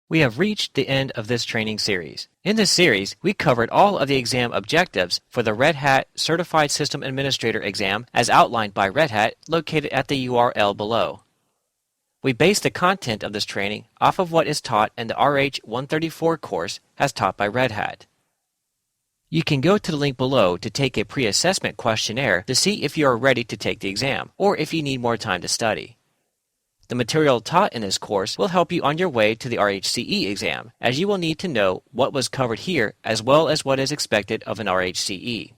We have reached the end of this training series. In this series, we covered all of the exam objectives for the Red Hat Certified System Administrator exam as outlined by Red Hat, located at the URL below. We based the content of this training off of what is taught in the RH-134 course as taught by Red Hat. You can go to the link below to take a pre-assessment questionnaire to see if you are ready to take the exam or if you need more time to study. The material taught in this course will help you on your way to the RHCE exam, as you will need to know what was covered here as well as what is expected of an RHCE.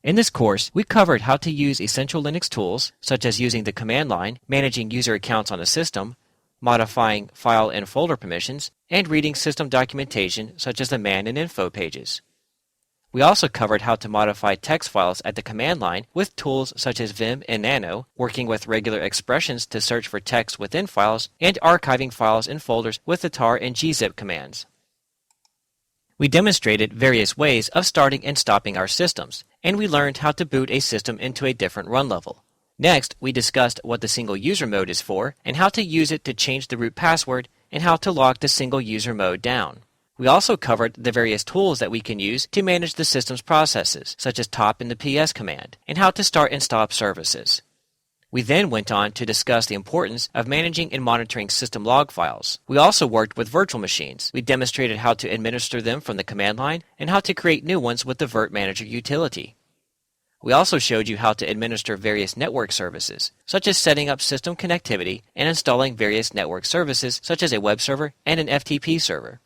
In this course, we covered how to use essential Linux tools, such as using the command line, managing user accounts on a system, modifying file and folder permissions, and reading system documentation such as the man and info pages. We also covered how to modify text files at the command line with tools such as Vim and Nano, working with regular expressions to search for text within files, and archiving files and folders with the tar and gzip commands. We demonstrated various ways of starting and stopping our systems, and we learned how to boot a system into a different run level. Next, we discussed what the single user mode is for, and how to use it to change the root password, and how to lock the single user mode down. We also covered the various tools that we can use to manage the system's processes, such as top and the ps command, and how to start and stop services. We then went on to discuss the importance of managing and monitoring system log files. We also worked with virtual machines. We demonstrated how to administer them from the command line and how to create new ones with the Virt Manager utility. We also showed you how to administer various network services, such as setting up system connectivity and installing various network services such as a web server and an FTP server.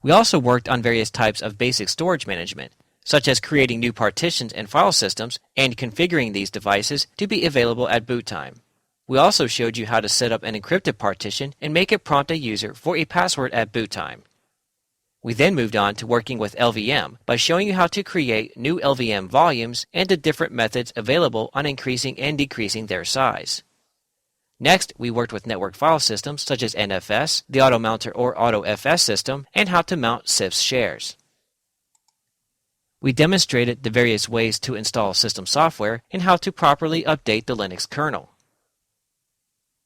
We also worked on various types of basic storage management, such as creating new partitions and file systems and configuring these devices to be available at boot time. We also showed you how to set up an encrypted partition and make it prompt a user for a password at boot time. We then moved on to working with LVM by showing you how to create new LVM volumes and the different methods available on increasing and decreasing their size. Next, we worked with network file systems such as NFS, the AutoMounter or AutoFS system, and how to mount CIFS shares. We demonstrated the various ways to install system software and how to properly update the Linux kernel.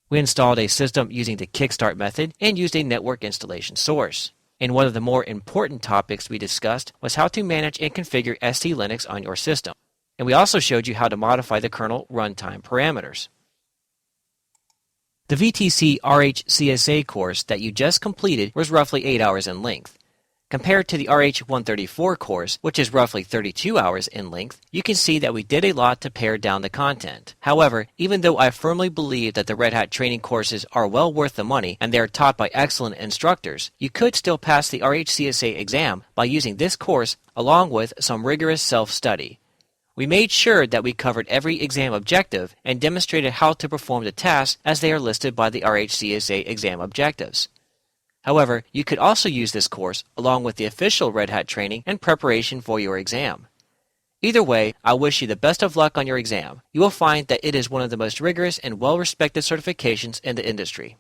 We installed a system using the Kickstart method and used a network installation source. And one of the more important topics we discussed was how to manage and configure ST-Linux on your system. And we also showed you how to modify the kernel runtime parameters. The VTC RHCSA course that you just completed was roughly 8 hours in length. Compared to the RH-134 course, which is roughly 32 hours in length, you can see that we did a lot to pare down the content. However, even though I firmly believe that the Red Hat training courses are well worth the money and they are taught by excellent instructors, you could still pass the RHCSA exam by using this course along with some rigorous self-study. We made sure that we covered every exam objective and demonstrated how to perform the tasks as they are listed by the RHCSA exam objectives. However, you could also use this course along with the official Red Hat training and preparation for your exam. Either way, I wish you the best of luck on your exam. You will find that it is one of the most rigorous and well-respected certifications in the industry.